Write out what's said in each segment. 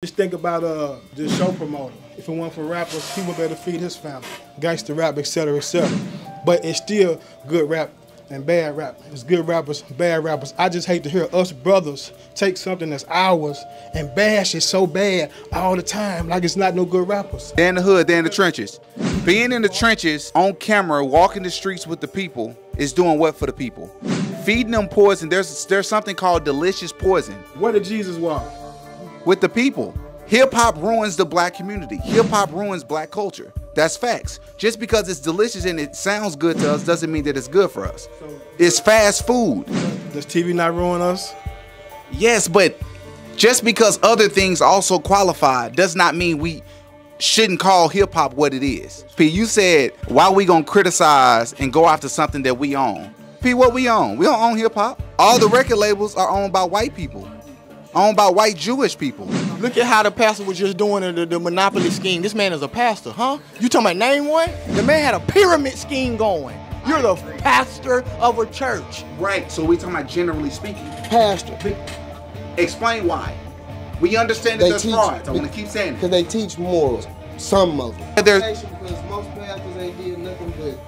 Just think about this show promoter. If it weren't for rappers, he would better feed his family. Gangster rap, etc., etc. But it's still good rap and bad rap. It's good rappers, bad rappers. I just hate to hear us brothers take something that's ours and bash it so bad all the time, like it's not no good rappers. They're in the hood, they're in the trenches. Being in the trenches, on camera, walking the streets with the people, is doing what for the people? Feeding them poison. There's something called delicious poison. Where did Jesus walk? With the people. Hip-hop ruins the black community. Hip-hop ruins black culture. That's facts. Just because it's delicious and it sounds good to us doesn't mean that it's good for us. It's fast food. Does TV not ruin us? Yes, but just because other things also qualify does not mean we shouldn't call hip-hop what it is. P, you said, why we gonna criticize and go after something that we own? P, what we own? We don't own hip-hop. All the record labels are owned by white people. Owned by white Jewish people. Look at how the pastor was just doing the monopoly scheme. This man is a pastor, huh? You talking about name one? The man had a pyramid scheme going. You're the pastor of a church. Right, so we talking about generally speaking. Pastor. Explain why. We understand that there's frauds. I want to keep saying it. Because they teach morals. Some of them. There's Because most pastors ain't did nothing but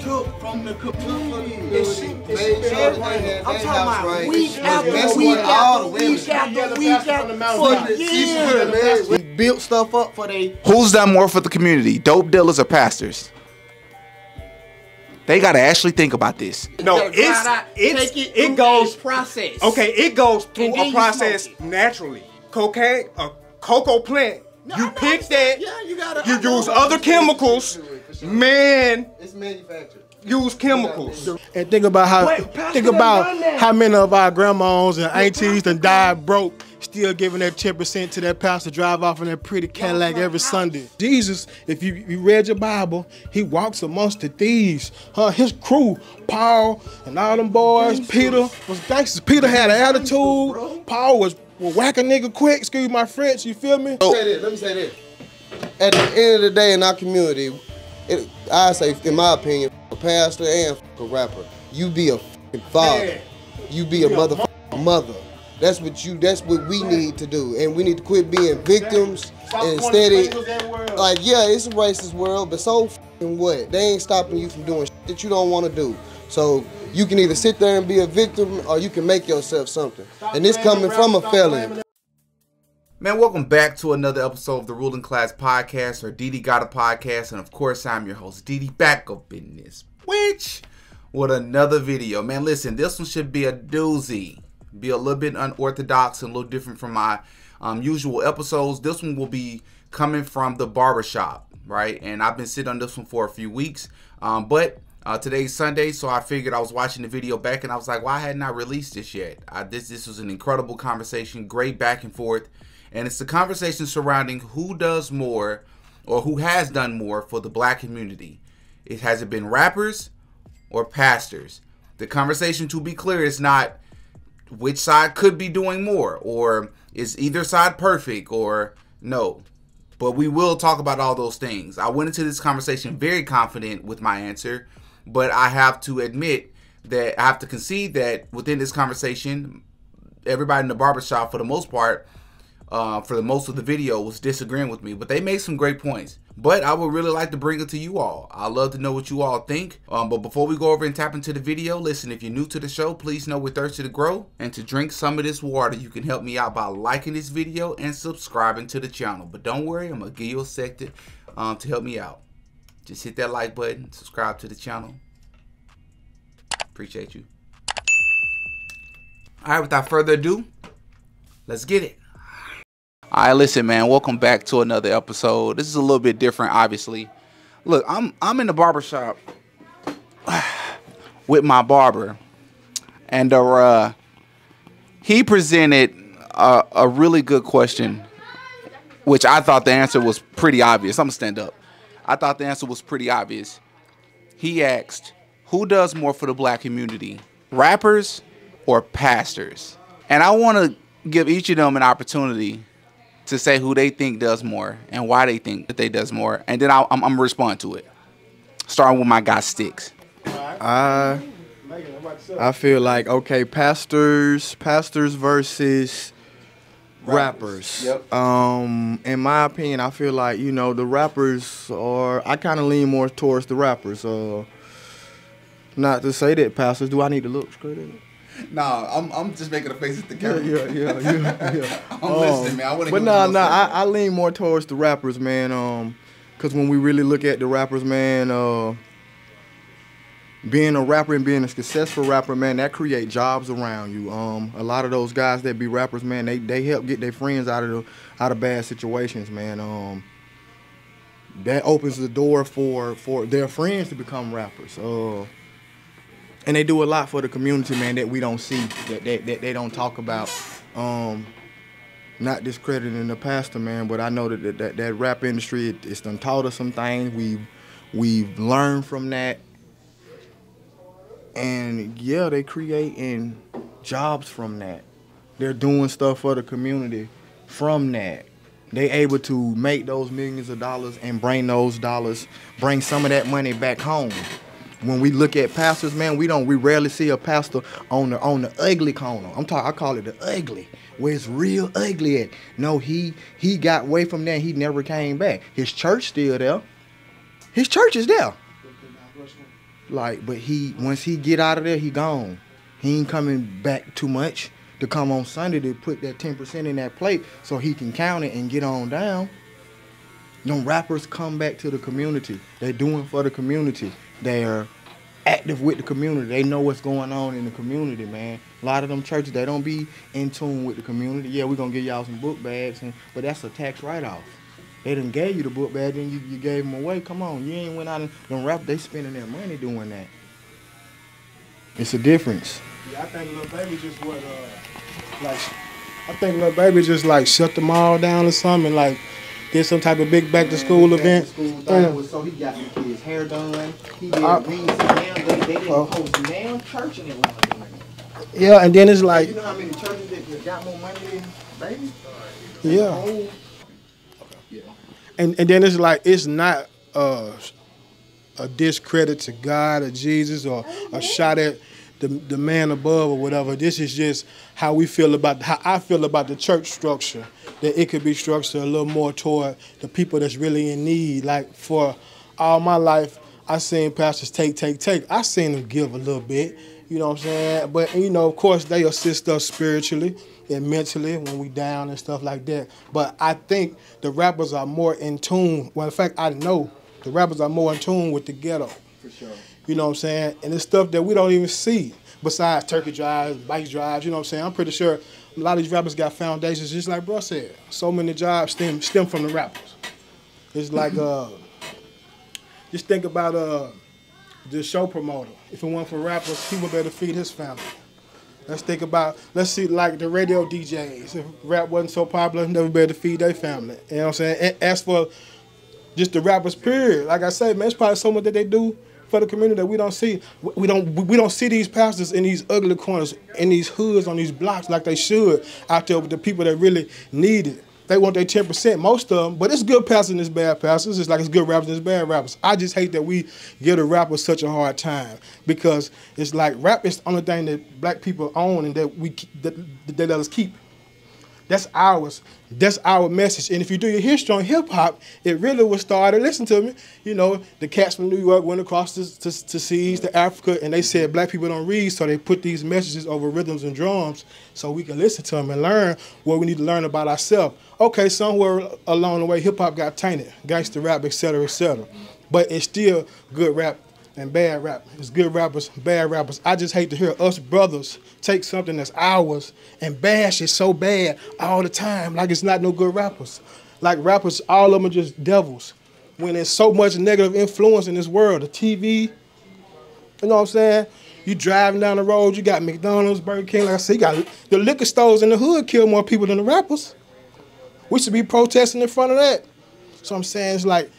Took from the community. made sure that they had I'm their talking house about right. week after Mess week with all after the women. week after week after for years. We built stuff up for they. who's done more for the community? Dope dealers or pastors? They gotta actually think about this. No, it goes process. Okay, it goes through And then a you process smoke it. naturally. Cocaine, a cocoa plant. You pick that. Yeah, you gotta. You use other chemicals. Man, It's manufactured. use chemicals. And think about how many of our grandmas and aunties done died broke, still giving that 10% to that pastor drive off in that pretty Cadillac every Sunday. Jesus, if you read your Bible, he walks amongst the thieves. His crew, Paul and all them boys, Peter was gangsters. Peter had an attitude. Paul was whack a nigga quick, excuse my French, you feel me? Let me say this. At the end of the day in our community, I say, in my opinion, a pastor and a rapper, you be a father. You be a motherfucking mother. That's what we need to do. And we need to quit being victims and instead like, yeah, it's a racist world, but so what? They ain't stopping you from doing shit that you don't want to do. So you can either sit there and be a victim or you can make yourself something. And this coming from a felon. Man, welcome back to another episode of the Ruling Class Podcast, or Didi Got a Podcast, and of course I'm your host, Didi, back up in this bitch with another video. Man, listen, this one should be a doozy, be a little bit unorthodox and a little different from my usual episodes. This one will be coming from the barbershop, right? And I've been sitting on this one for a few weeks, but today's Sunday, so I figured I was watching the video back and I was like, why hadn't I released this yet? This was an incredible conversation, great back and forth. And it's the conversation surrounding who does more or who has done more for the black community. Has it been rappers or pastors? The conversation, to be clear, is not which side could be doing more or is either side perfect or no. But we will talk about all those things. I went into this conversation very confident with my answer, but I have to admit that I have to concede that within this conversation, everybody in the barbershop, for the most part, for the most of the video, was disagreeing with me, but they made some great points. But I would really like to bring it to you all. I'd love to know what you all think. But before we go over and tap into the video, listen, if you're new to the show, please know we're thirsty to grow and to drink some of this water. You can help me out by liking this video and subscribing to the channel. But don't worry, I'm gonna give you a second to help me out. Just hit that like button, subscribe to the channel. Appreciate you. All right, without further ado, let's get it. All right, listen, man, welcome back to another episode. This is a little bit different, obviously. Look, I'm in the barbershop with my barber, and he presented a really good question, which I thought the answer was pretty obvious. I'm gonna stand up. I thought the answer was pretty obvious. He asked, who does more for the black community, rappers or pastors? And I want to give each of them an opportunity to say who they think does more and why they think that they does more, and then I'm gonna respond to it. Starting with my guy Sticks. I feel like, okay, pastors versus Rappers. Yep. In my opinion, I feel like, you know, the rappers are, I kind of lean more towards the rappers. Not to say that, pastors, do I need to look straight at it? Nah, I'm just making a face at the camera. Yeah. I'm listening, man. I want to. But I lean more towards the rappers, man. Cause when we really look at the rappers, man, being a rapper and being a successful rapper, man, that create jobs around you. A lot of those guys that be rappers, man, they help get their friends out of bad situations, man. That opens the door for their friends to become rappers. And they do a lot for the community, man, that we don't see, that they don't talk about. Not discrediting the pastor, man, but I know that rap industry, it's done taught us some things. We've learned from that. And yeah, they creating jobs from that. They're doing stuff for the community from that. They able to make those millions of dollars and bring some of that money back home. When we look at pastors, man, we rarely see a pastor on the ugly corner. I call it the ugly, where it's real ugly at. No, he got away from that and he never came back. His church still there. His church is there. Like, but once he get out of there, he gone. He ain't coming back too much to come on Sunday to put that 10% in that plate so he can count it and get on down. Them rappers come back to the community. They're doing for the community. They're active with the community. They know what's going on in the community, man. A lot of them churches, they don't be in tune with the community. Yeah, we're going to give y'all some book bags, but that's a tax write-off. They done gave you the book bag, then you gave them away. Come on, you ain't went out and them rappers, they spending their money doing that. It's a difference. Yeah, I think Lil Baby just shut them all down or something, like did some type of big back to school event. So he got the kids' hair done. He did things. Now they didn't post now church in Atlanta. Yeah, and then it's like, you know how many churches that got more money than Baby? Yeah. And then it's like, it's not a discredit to God or Jesus or a shot at the man above or whatever. This is just how I feel about the church structure, that it could be structured a little more toward the people that's really in need. Like, for all my life, I seen pastors take. I seen them give a little bit, you know what I'm saying? But, you know, of course, they assist us spiritually and mentally when we down and stuff like that. But I think the rappers are more in tune. Well, in fact, I know the rappers are more in tune with the ghetto. For sure. You know what I'm saying? And it's stuff that we don't even see besides turkey drives, bike drives, you know what I'm saying? I'm pretty sure a lot of these rappers got foundations, just like bro said. So many jobs stem from the rappers. It's like, just think about the show promoter. If it weren't for rappers, he would better feed his family. Let's see, like the radio DJs. If rap wasn't so popular, never be able to feed their family. You know what I'm saying? And as for just the rappers, period, like I said, man, it's probably so much that they do for the community that we don't see. We don't see these pastors in these ugly corners, in these hoods, on these blocks like they should out there with the people that really need it. They want their 10%, most of them, but it's good pastors and it's bad pastors. It's like it's good rappers and it's bad rappers. I just hate that we give the rappers such a hard time, because it's like rap is the only thing that black people own and that they let us keep. That's ours. That's our message. And if you do your history on hip hop, it really was started. Listen to me. You know, the cats from New York went across to seas, to Africa, and they said black people don't read, so they put these messages over rhythms and drums so we can listen to them and learn what we need to learn about ourselves. Okay, somewhere along the way, hip hop got tainted, gangster rap, etc., etc. But it's still good rap and bad rap. It's good rappers, bad rappers. I just hate to hear us brothers take something that's ours and bash it so bad all the time, like it's not no good rappers. Like rappers, all of them are just devils. When there's so much negative influence in this world, the TV, you know what I'm saying? You driving down the road, you got McDonald's, Burger King, like I said, you got the liquor stores in the hood kill more people than the rappers. We should be protesting in front of that. So I'm saying, it's like,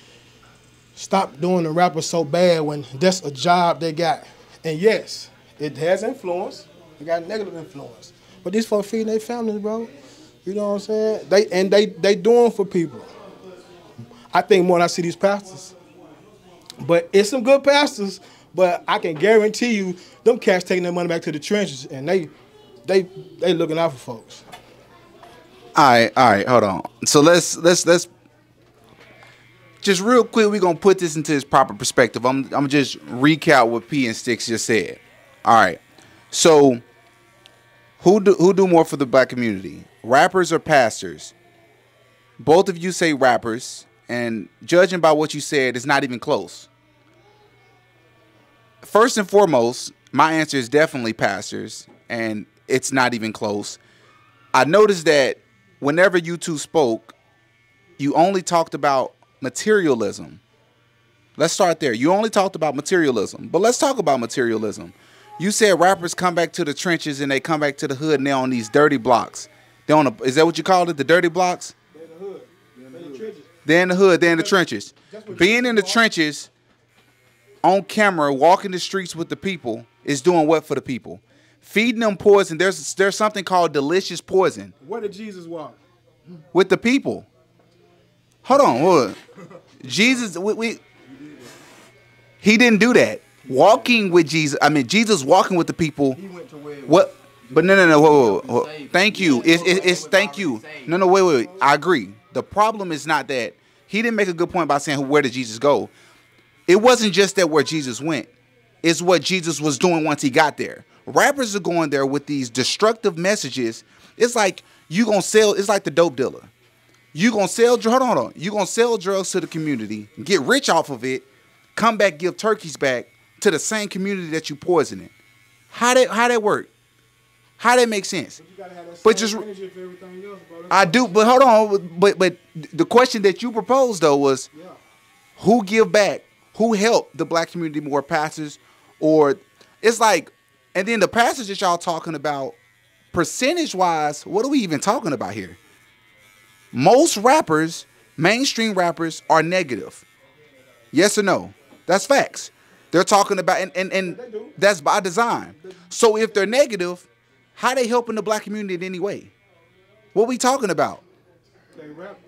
stop doing the rappers so bad when that's a job they got. And yes, it has influence. It got negative influence. But these folks feeding their families, bro. You know what I'm saying? They doing for people. I think more than I see these pastors. But it's some good pastors, but I can guarantee you them cats taking their money back to the trenches and they looking out for folks. All right, hold on. So let's just real quick. We're gonna put this into its proper perspective. I'm just recap what P and Sticks just said. All right. So who do more for the black community? Rappers or pastors? Both of you say rappers, and judging by what you said, it's not even close. First and foremost, my answer is definitely pastors, and it's not even close. I noticed that whenever you two spoke, you only talked about materialism. Let's start there. You only talked about materialism, but let's talk about materialism. You said rappers come back to the trenches and they come back to the hood and they're on these dirty blocks. They're on is that what you called it? The dirty blocks? They're in the hood. They're in the trenches. They're in the hood. They're in the trenches. Being in the trenches on camera, walking the streets with the people is doing what for the people? Feeding them poison. There's something called delicious poison. Where did Jesus walk? With the people. Hold on. Jesus, he didn't do that. Walking with Jesus. I mean, Jesus walking with the people. He went to where? What? But no. Whoa. Thank you. It's thank you. No. Wait. I agree. The problem is not that he didn't make a good point by saying where did Jesus go. It wasn't just that where Jesus went. It's what Jesus was doing once he got there. Rappers are going there with these destructive messages. It's like you gonna sell. It's like the dope dealer. You gonna sell. Hold on. You gonna sell drugs to the community, get rich off of it, come back, give turkeys back to the same community that you poisoning. How that work? How that make sense? But just I do. But hold on. But the question that you proposed though was, who give back? Who help the black community more? Pastors, or it's like, and then the pastors that y'all talking about, percentage wise, what are we even talking about here? Most rappers, mainstream rappers, are negative. Yes or no? That's facts. They're talking about, and that's by design. So if they're negative, how they helping the black community in any way? What we talking about?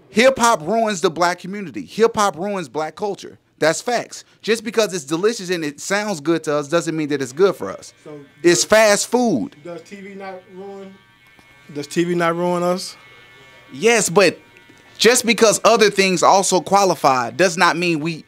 Hip hop ruins the black community. Hip hop ruins black culture. That's facts. Just because it's delicious and it sounds good to us doesn't mean that it's good for us. So it's fast food. Does TV not ruin us? Yes, but just because other things also qualify does not mean we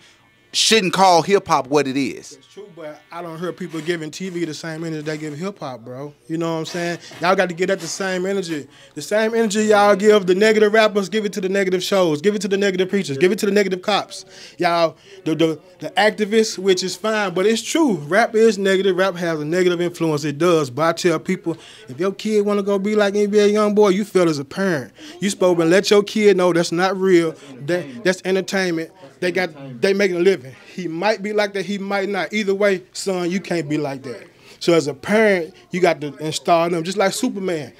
shouldn't call hip hop what it is. It's true, but I don't hear people giving TV the same energy they give hip hop, bro. You know what I'm saying? Y'all got to get at the same energy. The same energy y'all give the negative rappers, give it to the negative shows, give it to the negative preachers, give it to the negative cops. Y'all, the activists, which is fine, but it's true. Rap is negative. Rap has a negative influence. It does. But I tell people, if your kid want to go be like NBA Youngboy, you feel as a parent. You supposed to let your kid know that's not real. That's entertainment. They making a living. He might be like that, he might not. Either way, son, you can't be like that. So as a parent, you got to install them, just like Superman.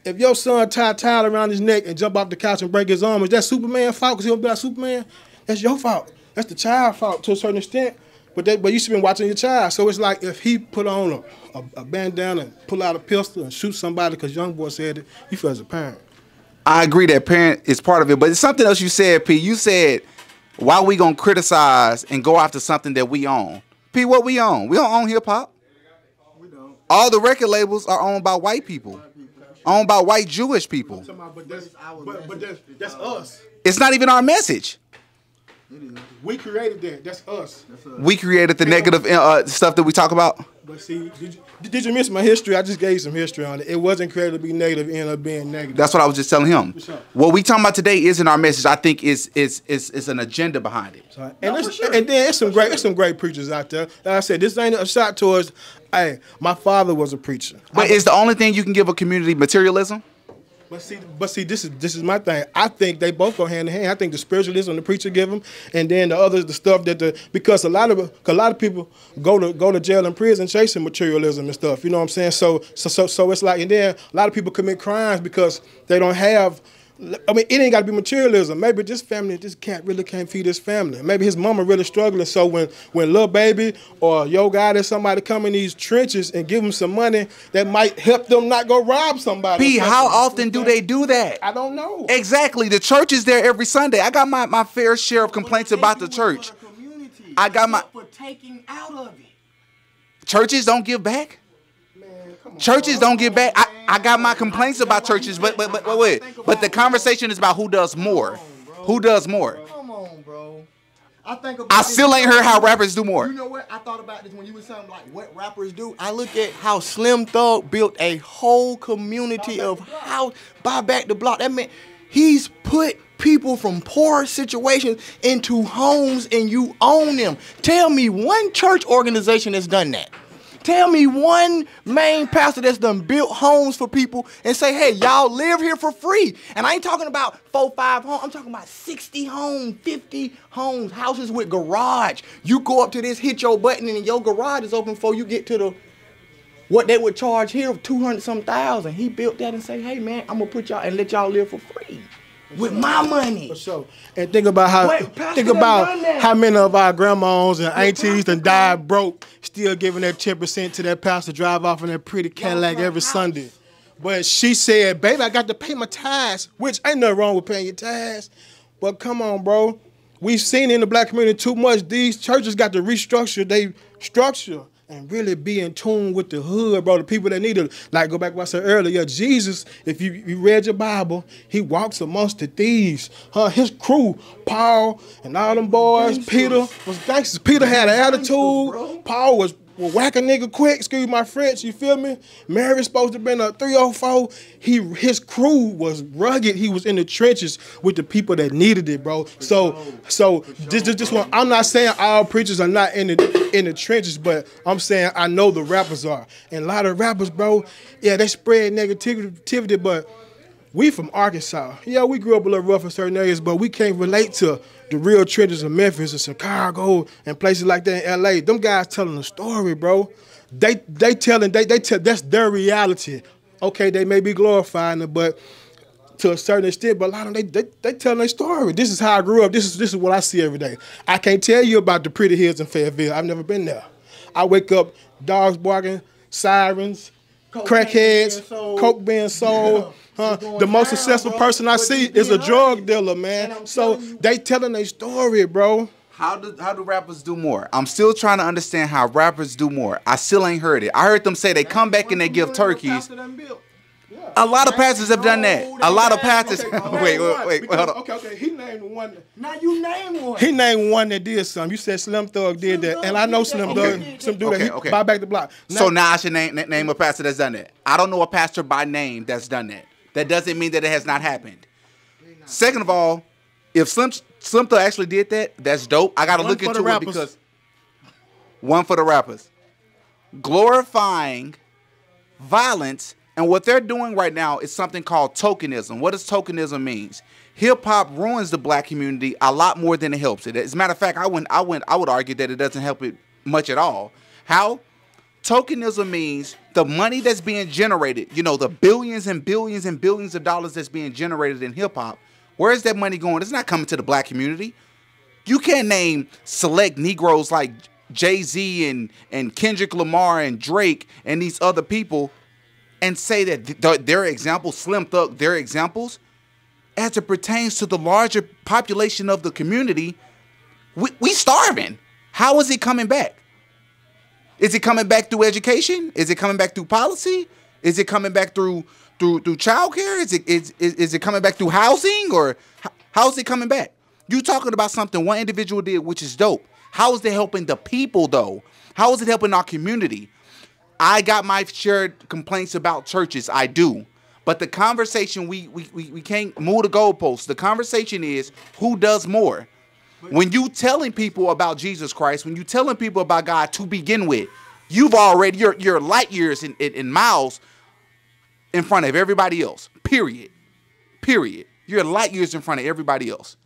If your son tie a towel around his neck and jump off the couch and break his arm, is that Superman's fault because he'll be like Superman? That's your fault. That's the child's fault to a certain extent. But you should be watching your child. So it's like if he put on a bandana and pull out a pistol and shoot somebody because Youngboy said it, you feel as a parent. I agree that parent is part of it, but it's something else you said, P. You said, why we gonna criticize and go after something that we own? P, what we own? We don't own hip hop. We don't. All the record labels are owned by white people, owned by white Jewish people. But that's us. It's not even our message. We created that. That's us. We created the negative stuff that we talk about. But see, did you miss my history? I just gave you some history on it. It wasn't created to be negative, it ended up being negative. That's what I was just telling him. Sure. What we talking about today isn't our message. I think it's an agenda behind it. So, and then there's some great preachers out there. Like I said, this ain't a shot towards. Hey, my father was a preacher. But is the only thing you can give a community materialism? But see, this is my thing. I think they both go hand in hand. I think the spiritualism the preacher give them, and then the others, the stuff that because a lot of people go to jail and prison chasing materialism and stuff. You know what I'm saying? So it's like, and then a lot of people commit crimes because they don't have. I mean, it ain't got to be materialism. Maybe this family, this cat really can't feed his family. Maybe his mama really struggling. So when Lil Baby or Yo Gotti or somebody come in these trenches and give them some money, that might help them not go rob somebody. P, how often do they do that? I don't know. Exactly. The church is there every Sunday. I got my fair share of complaints about the church. I got my for taking out of it. Churches don't give back. Churches don't get back. I got my complaints about churches, but wait. But the conversation is about who does more. Who does more? Come on, bro. I still ain't heard how rappers do more. You know what? I thought about this when you were saying like what rappers do. I look at how Slim Thug built a whole community of house, buy back the block. That meant he's put people from poor situations into homes and you own them. Tell me one church organization that's done that. Tell me one main pastor that's done built homes for people and say, hey, y'all live here for free. And I ain't talking about 4, 5 homes. I'm talking about 60 homes, 50 homes, houses with garage. You go up to this, hit your button, and your garage is open before you get to the what they would charge here of 200-some thousand. He built that and say, hey, man, I'm going to put y'all and let y'all live for free. With my money. For sure. And think about how many of our grandmas and aunties done died broke, still giving that 10% to that pastor drive off in that pretty Cadillac every Sunday. But she said, baby, I got to pay my tithes, which ain't nothing wrong with paying your tithes. But come on, bro. We've seen in the black community too much. These churches got to restructure their structure and really be in tune with the hood, bro, the people that need it. Like, go back to what I said earlier, Jesus, if you read your Bible, he walks amongst the thieves. His crew, Paul and all them boys, Peter was gangsters. Peter had an attitude. Paul was whack a nigga quick, excuse my French, you feel me? Mary's supposed to have been a 304. His crew was rugged. He was in the trenches with the people that needed it, bro. So this one, I'm not saying all preachers are not in the trenches, but I'm saying I know the rappers are. And a lot of rappers, bro, yeah, they spread negativity, but we from Arkansas. Yeah, we grew up a little rough in certain areas, but we can't relate to the real trenches of Memphis and Chicago and places like that in LA. Them guys telling a story, bro. They tell that's their reality. Okay, they may be glorifying it, but to a certain extent, but a lot of them, they telling their story. This is how I grew up. This is what I see every day. I can't tell you about the pretty hills in Fayetteville. I've never been there. I wake up, dogs barking, sirens, crackheads, coke being sold. The most successful person I see is a drug dealer, man. So they telling their story, bro. How do rappers do more? I'm still trying to understand how rappers do more. I still ain't heard it. I heard them say they come back and they give turkeys. A lot of pastors have done that. A lot of pastors. Wait, hold on. Okay. He named one. Now you name one. He named one that did something. You said Slim Thug did that, and I know Slim Thug. Some dude that he buy back the block. So now I should name a pastor that's done that. I don't know a pastor by name that's done that. That doesn't mean that it has not happened. Second of all, if Slim Thug actually did that, that's dope. I got to look into it because one for the rappers. Glorifying violence, and what they're doing right now is something called tokenism. What does tokenism mean? Hip-hop ruins the black community a lot more than it helps it. As a matter of fact, I would argue that it doesn't help it much at all. How? Tokenism means the money that's being generated, you know, the billions and billions and billions of dollars that's being generated in hip-hop, where is that money going? It's not coming to the black community. You can't name select Negroes like Jay-Z and Kendrick Lamar and Drake and these other people and say that their examples, Slim Thug, their examples, as it pertains to the larger population of the community, we starving. How is it coming back? Is it coming back through education? Is it coming back through policy? Is it coming back through childcare? Is it coming back through housing? Or how is it coming back? You talking about something one individual did, which is dope. How is it helping the people though? How is it helping our community? I got my shared complaints about churches. I do. But the conversation, we can't move the goalposts. The conversation is who does more. When you telling people about Jesus Christ, when you telling people about God to begin with, you've already, you're light years in miles in front of everybody else. Period. You're light years in front of everybody else.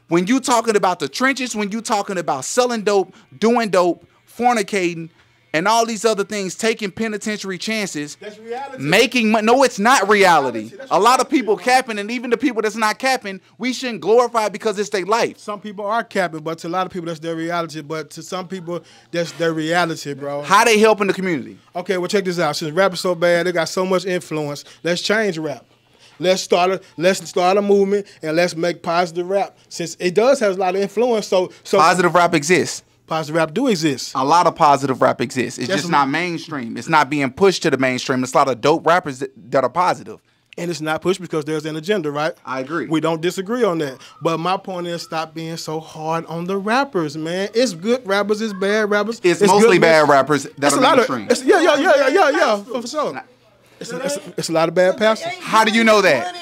When you talking about the trenches, when you talking about selling dope, doing dope, fornicating, and all these other things, taking penitentiary chances, that's reality. Making money. No, it's not reality. A lot of people capping, and even the people that's not capping, we shouldn't glorify it because it's their life. Some people are capping, but to a lot of people, that's their reality. But to some people, that's their reality, bro. How they helping the community? Okay, well, check this out. Since rap is so bad, they got so much influence. Let's change rap. Let's start a movement, and let's make positive rap. Since it does have a lot of influence, so positive rap exists. positive rap do exist. A lot of positive rap exists. It's That's just not mainstream. It's not being pushed to the mainstream. There's a lot of dope rappers that are positive. And it's not pushed because there's an agenda, right? I agree. We don't disagree on that. But my point is, stop being so hard on the rappers, man. It's good rappers, it's bad rappers. It's mostly bad rappers that It's are a lot mainstream. yeah, for sure. It's a lot of bad pastors. How do you know that?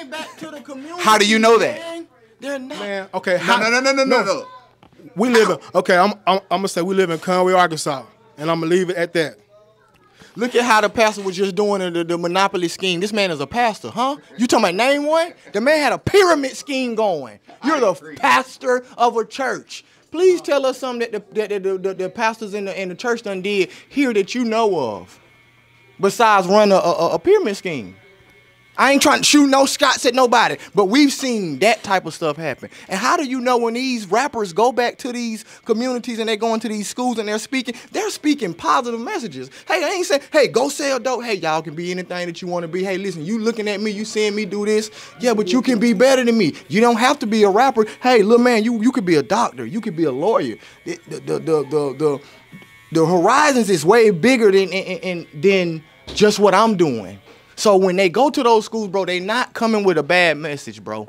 How do you know that? They're not. Man, okay. No. We live in, okay, I'm gonna say we live in Conway, Arkansas. And I'm gonna leave it at that. Look at how the pastor was just doing the monopoly scheme. This man is a pastor, huh? You talking about name one? The man had a pyramid scheme going. You're the pastor of a church. Please tell us something that the pastors in the church done did here that you know of, besides run a pyramid scheme. I ain't trying to shoot no shots at nobody, but we've seen that type of stuff happen. And how do you know when these rappers go back to these communities and they go into these schools and they're speaking positive messages? Hey, I ain't saying, hey, go sell dope. Hey, y'all can be anything that you want to be. Hey, listen, you looking at me, you seeing me do this. Yeah, but you can be better than me. You don't have to be a rapper. Hey, little man, you could be a doctor. You could be a lawyer. The horizons is way bigger than just what I'm doing. So when they go to those schools, bro, they not coming with a bad message, bro.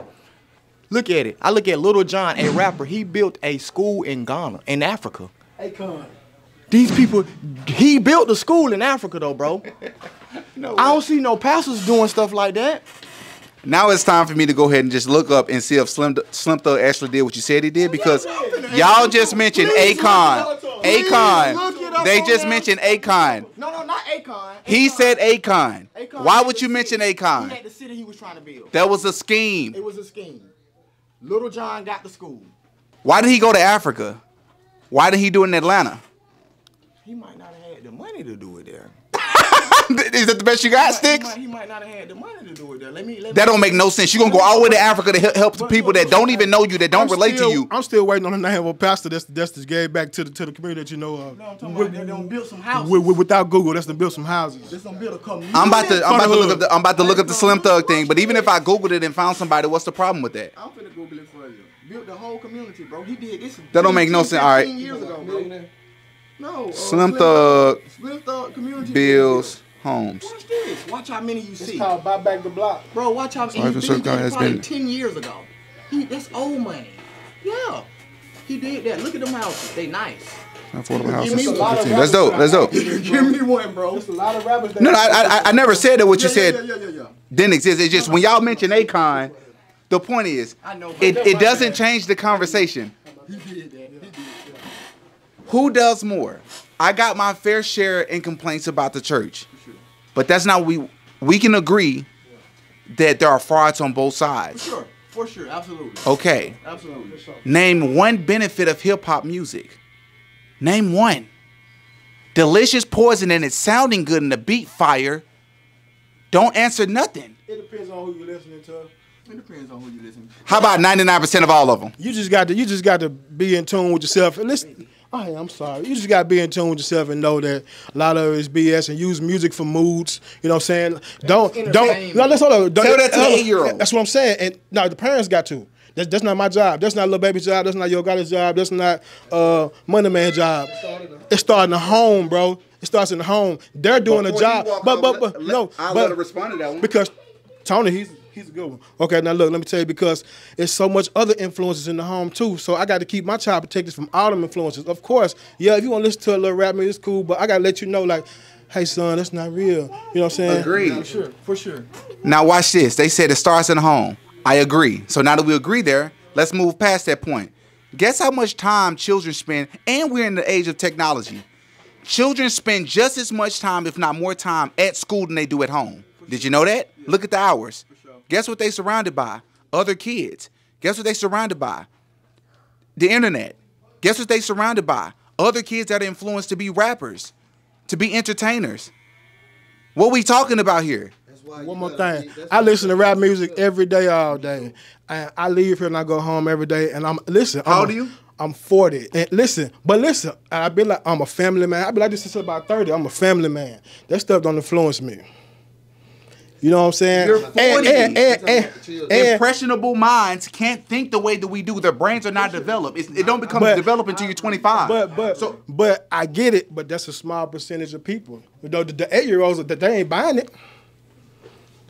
Look at it. I look at Little John, a rapper. He built a school in Ghana, in Africa. Akon. These people, he built a school in Africa, though, bro. I don't see no pastors doing stuff like that. Now it's time for me to go ahead and just look up and see if Slim Thug actually did what you said he did, because y'all just mentioned Akon. They just mentioned Akon. No, not Akon. He said Akon. Why would you mention He Akon? had the city he was trying to build. That was a scheme. It was a scheme. Little John got the school. Why did he go to Africa? Why did he do it in Atlanta? He might not have had the money to do it there. Is that the best you got, Sticks? He might not have had the money to do it there. Let me That don't make no sense. You're going to go all the way to Africa to help the people that don't even know you, that don't relate to you. I'm still waiting on the name of a pastor that's just gave back to the community that you know of. No, I'm talking about they don't build some houses. Without Google, that's to build some houses. Just don't build a community. I'm about to look up the Slim Thug thing, but even if I Googled it and found somebody, what's the problem with that? I'm finna Google it for you. Built the whole community, bro. He did this. That don't make no sense. All right. 15 years ago, bro. No. Slim Thug community builds homes. Watch this. Watch how many you see. It's called Buy Back the Block. Bro, watch how many. He did that probably 10 years ago. That's old money. Yeah. He did that. Look at them houses. They nice. Affordable houses. Give me one. That's dope. That's dope. Give me one, bro. There's a lot of rappers that No, I never said that what you said Yeah. didn't exist. It's just when y'all mention Akon, the point is, I know, but it doesn't change the conversation. he did that. Who does more? I got my fair share in complaints about the church, but that's not we can agree that there are frauds on both sides. For sure, absolutely. Okay. Absolutely. Name one benefit of hip hop music. Name one. Delicious poison and it's sounding good and the beat fire. Don't answer nothing. It depends on who you're listening to. It depends on who you listen to. How about 99% of all of them? You just got to be in tune with yourself and listen. Oh, I'm sorry. You just got to be in tune with yourself and know that a lot of it is BS and use music for moods. You know what I'm saying? Don't. No, let's hold on. Tell that to the 8-year-old. That's what I'm saying. And no, the parents got to. That's not my job. That's not Lil Baby's job. That's not Yo Gotti's job. That's not Money Man's job. It's starting at home, bro. It starts in the home. They're doing a job. But I'll let her respond to that one. Because Tony, he's a good one. Okay, now look, let me tell you, because there's so much other influences in the home too. So I got to keep my child protected from all them influences. Of course, yeah, if you want to listen to a little rap music, it's cool, but I got to let you know, like, hey son, that's not real. You know what I'm saying? Agreed. For sure. Now watch this. They said it starts in the home. I agree. So now that we agree there, let's move past that point. Guess how much time children spend, and we're in the age of technology. Children spend just as much time, if not more time, at school than they do at home. Did you know that? Look at the hours. Guess what they surrounded by? Other kids. Guess what they surrounded by? The internet. Guess what they surrounded by? Other kids that are influenced to be rappers, to be entertainers. What we talking about here? One more thing. I listen to rap music every day, all day. And I leave here and I go home every day. And How old are you? I'm 40. And listen, I've been like, I'm a family man. I've been like this since about 30. I'm a family man. That stuff don't influence me. You know what I'm saying? You're 40. And Impressionable minds can't think the way that we do. Their brains are not developed. It don't become developed until you're 25. But I get it. But that's a small percentage of people. You know, the 8-year-olds that they ain't buying it.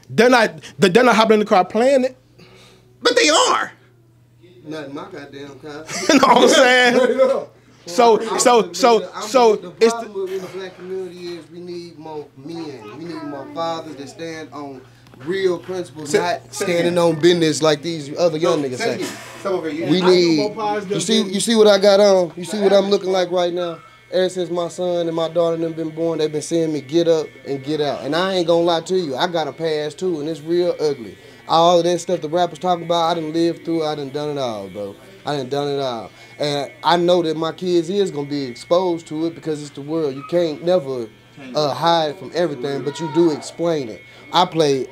They're not hopping in the car playing it. But they are. Not in my goddamn car. You know what I'm saying? So the it's problem in the black community is we need more men. We need more fathers that stand on real principles, not standing on business like these other young niggas say. We need. You see what I got on? You see what I'm looking like right now? Ever since my son and my daughter them been born, they've been seeing me get up and get out. And I ain't gonna lie to you, I got a past too, and it's real ugly. All of that stuff the rappers talk about, I done lived through, I done done it all, bro. I done done it all. And I know that my kids is going to be exposed to it because it's the world. You can't never hide from everything, but you do explain it. I play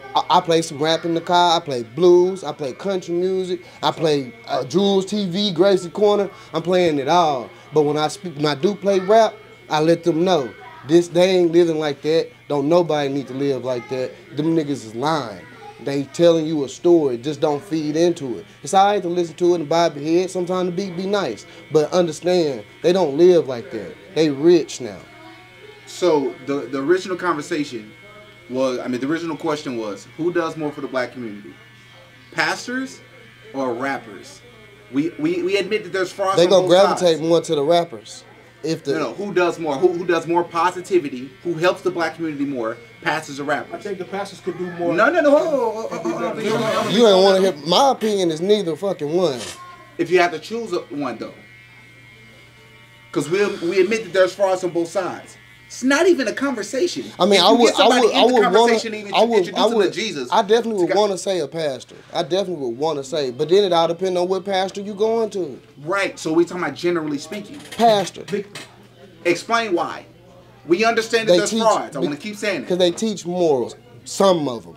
some rap in the car. I play blues. I play country music. I play Jules TV, Gracie Corner. I'm playing it all. But when I do play rap, I let them know. They ain't living like that. Don't nobody need to live like that. Them niggas is lying. They telling you a story, just don't feed into it. It's all right to listen to it and bob your head. Sometimes the beat be nice. But understand, they don't live like that. They rich now. So the original conversation was, the original question was, who does more for the black community? Pastors or rappers? We admit that there's far. They gonna gravitate more to the rappers. Who does more? Who does more positivity? Who helps the black community more? Pastors or rappers? I think the pastors could do more. No. You ain't want to hear. My opinion is neither fucking one. If you have to choose one though, because we admit that there's frauds on both sides. It's not even a conversation. I mean, I would want to. Jesus. I definitely would want to say a pastor. I definitely would want to say, but then it all depends on what pastor you going to. Right. So we talking about generally speaking. Pastor. Explain why. We understand that there's frauds. I want to keep saying it. Because they teach morals. Some of them.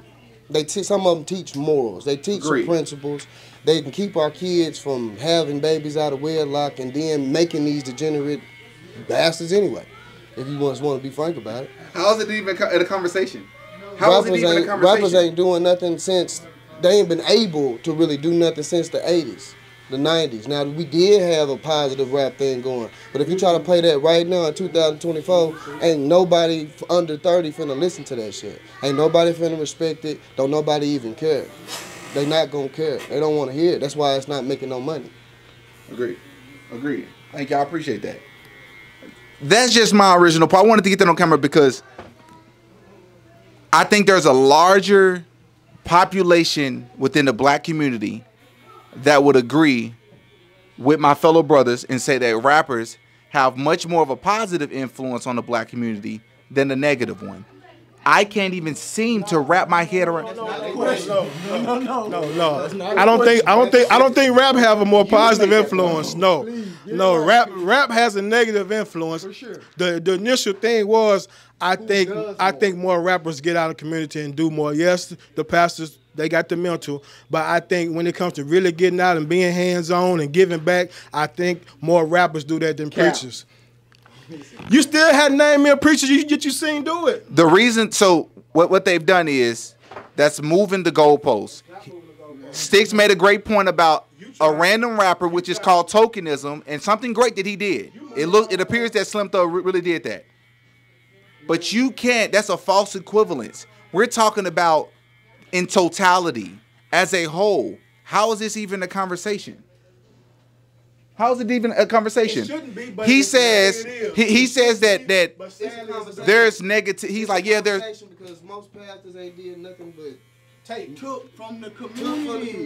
Some of them teach morals. They teach some principles. They can keep our kids from having babies out of wedlock and then making these degenerate bastards anyway. If you just want to be frank about it. How is it even a conversation? How is it even a conversation? Rappers ain't doing nothing since, they ain't been able to really do nothing since the 80s, the 90s. Now, we did have a positive rap thing going, but if you try to play that right now in 2024, ain't nobody under 30 finna listen to that shit. Ain't nobody finna respect it. Don't nobody even care. They not gonna care. They don't want to hear it. That's why it's not making no money. Agreed. Thank you. I appreciate that. That's just my original part. I wanted to get that on camera because I think there's a larger population within the black community that would agree with my fellow brothers and say that rappers have much more of a positive influence on the black community than the negative one. I can't even seem to wrap my head around. No. I don't think rap have a more positive influence. No. Rap has a negative influence. For sure. The initial thing was I think more rappers get out of the community and do more. Yes, the pastors, they got the mental, but I think when it comes to really getting out and being hands-on and giving back, I think more rappers do that than preachers. You still hadn't named me a preacher you seen do it. The reason, so what they've done is that's moving the goalposts. Sticks made a great point about a random rapper, which is called tokenism, and something great that he did. It appears that Slim Thug really did that. But you can't, that's a false equivalence. We're talking about in totality, as a whole. How is this even a conversation? How is it even a conversation? It shouldn't be, but he says that there's negative. He's like, yeah, there's because most pastors ain't did nothing but took from the community.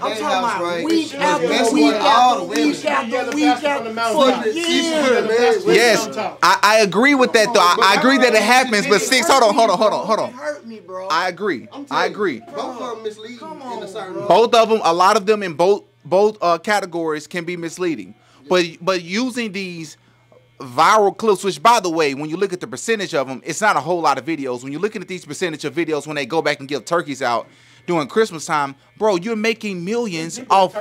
I'm talking about week after week after week after week for years. Yes, I agree with that though. I agree that it happens, but Six, hold on. Hurt me, bro. I agree. Both of them misleading in a certain way. Both of them, a lot of them in both categories can be misleading. But using these viral clips, which by the way, when you look at the percentage of them, it's not a whole lot of videos. When you're looking at these percentage of videos when they go back and give turkeys out during Christmas time, bro, you're making millions off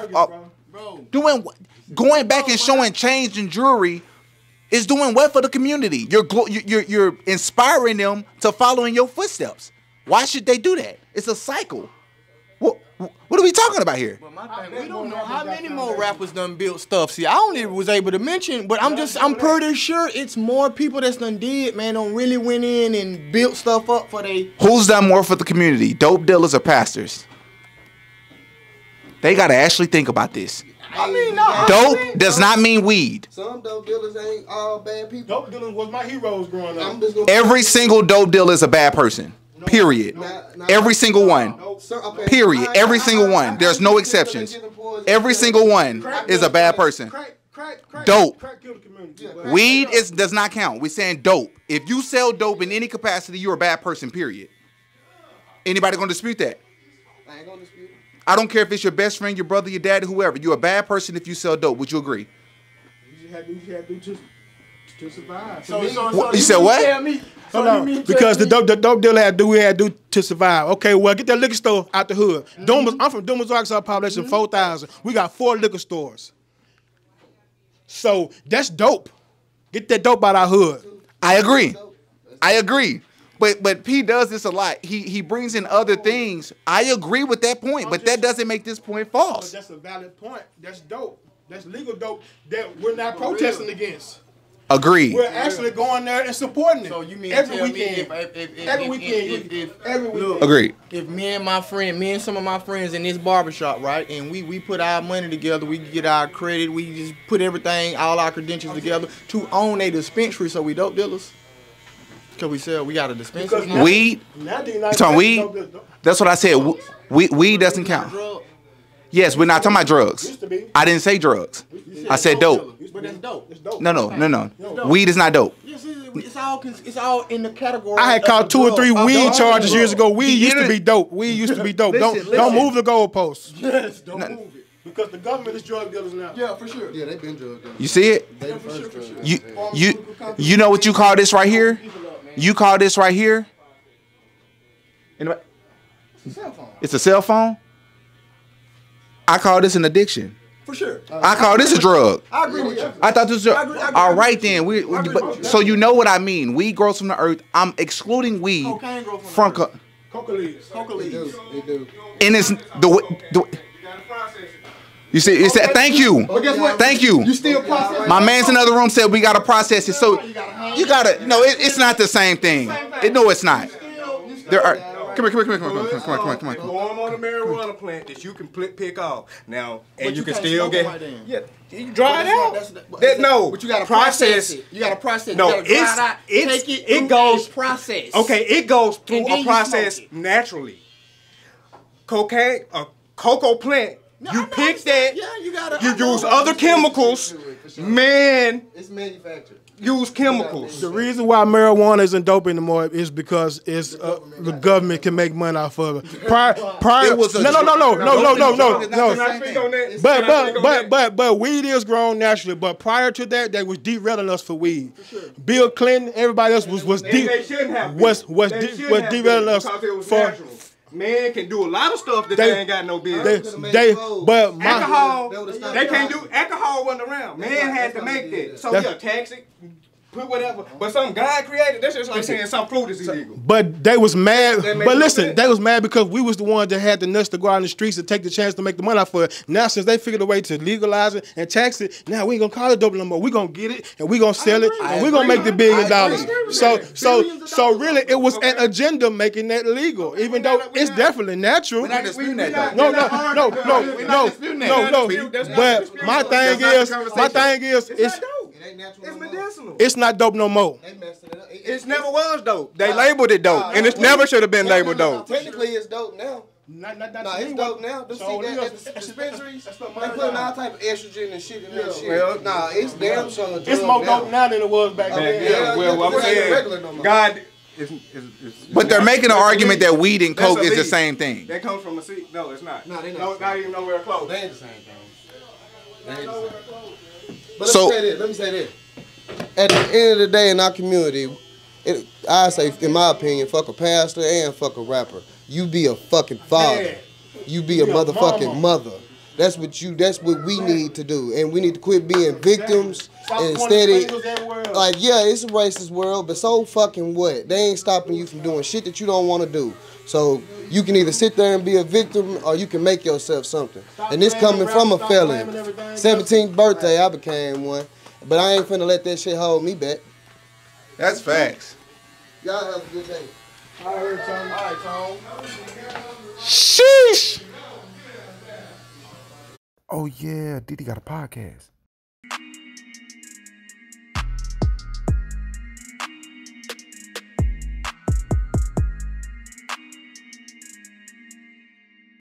going back and showing change in jewelry is doing what for the community? You're inspiring them to follow in your footsteps. Why should they do that? It's a cycle. What are we talking about here? But my thing, we don't know how many more rappers done built stuff. See, I only was able to mention, but I'm pretty sure it's more people that's done did, man, don't really went in and built stuff up for they. Who's done more for the community? Dope dealers or pastors? They gotta actually think about this. I mean, no. Dope does not mean weed. Some dope dealers ain't all bad people. Dope dealers was my heroes growing up. Every single dope dealer is a bad person. Period. Every single one. Period. Every single one. There's no exceptions. Every single one is a bad person. Dope. Weed does not count. We're saying dope. If you sell dope in any capacity, you're a bad person. Period. Anybody gonna dispute that? I ain't gonna dispute it. I don't care if it's your best friend, your brother, your daddy, whoever. You're a bad person if you sell dope. Would you agree? You have to survive. You said what? Because the dope dealer had to do what he had to do to survive. Okay, well, get that liquor store out the hood. I'm from Dumas, Arkansas, population 4,000. We got 4 liquor stores. So that's dope. Get that dope out our hood. I agree. But P does this a lot. He brings in other things. I agree with that point, but that doesn't make this point false. That's a valid point. That's dope. That's legal dope that we're not protesting against. Agreed. We're actually going there and supporting it. So you mean every tell weekend? me Every weekend. Every weekend. Agreed. If me and some of my friends in this barbershop, right, and we put our money together, we get our credit, we just put everything, all our credentials together to own a dispensary, so we dope dealers. Cause we got a dispensary. Weed. You talking weed? That's what I said. Weed doesn't count. Yes, we're not talking about drugs. I didn't say drugs. I said dope. But that's dope. No. Weed is not dope. It's all in the category. I had caught 2 or 3 weed charges years ago. Weed used to be dope. Weed used to be dope. Don't move the goalposts. Yes, don't move it. Because the government is drug dealers now. Yeah, for sure. Yeah, they've been drug dealers. You see it? They first drug dealers. You know what you call this right here? You call this right here? Anybody? It's a cell phone? I call this an addiction. For sure. I call this a drug. I agree with you. I thought this was all right then. So you know what I mean. Weed grows from the earth. I'm excluding weed Cocaine grows from Coca leaves. They do. and it's the you see, it said thank you. But guess what? Thank you. You still process. My man's in the other room said we gotta process it. So you gotta no, it's not the same thing. No, it's not. There are come here. Go on a marijuana plant that you can pick off now, and you can still get. Yeah, you dry it out. No, but you gotta process it. You gotta process. No, you gotta it goes process. Okay, it goes through And then a you process smoke it. naturally. Cocaine, a cocoa plant. You pick that. Yeah, you gotta. You use other chemicals. Man, It's manufactured. use chemicals. The reason why marijuana isn't dope anymore is because it's the government can make money off of it. Prior, It was a no. Can I speak on that? But weed is grown naturally. But prior to that, they was derailing us for weed. Bill Clinton, everybody else was They shouldn't have been. They shouldn't have been derailing us because it was for. natural. Man can do a lot of stuff that they ain't got no business. But my Alcohol, they can't do. Alcohol wasn't around. Man had to make that. So yeah, tax it, put whatever. But some guy created. That's just like saying some fruit is illegal. But they was mad. They made But it listen, bad. they was mad because we was the ones that had the nuts to go out in the streets and take the chance to make the money off of it. Now, since they figured a way to legalize it and tax it, now we ain't gonna call it dope no more. We gonna get it and we gonna sell it and we gonna make the $1 billion. So really, it was an agenda making that legal, even though it's definitely natural. We're not disputing that though. No. But my thing is, it's It ain't natural. It's no more. medicinal. it's not dope no more. They messed it up. It never was dope. They labeled it dope, and it never should have been labeled dope. Technically, it's dope now. Not No, it's dope now. Them So see that it at is. the dispensaries. That's what They mine putting are. all type of estrogen and shit in that shit. well, Nah, it's damn sure. It's more dope now than it was back then. Yeah, Well, I'm it ain't saying, regular no more. God, it's But they're making an argument that weed and That's coke a is the leaf. same thing. That comes from a seed. No, it's not. No, they not No, the not same. even nowhere close. They ain't the same thing. They ain't the same. But So- let me say this. At the end of the day, in our community, I say, in my opinion, fuck a pastor and fuck a rapper. You be a fucking father. Yeah. You be a motherfucking mother. That's what we need to do, and we need to quit being victims and steady. Like, yeah, it's a racist world, but so fucking what? They ain't stopping you from doing shit that you don't want to do. So you can either sit there and be a victim, or you can make yourself something. And this coming from a felon. 17th birthday, I became one, but I ain't finna let that shit hold me back. That's facts. Y'all have a good day. All right, Tom. All right, Tom. Sheesh. Oh yeah, Diddy got a podcast.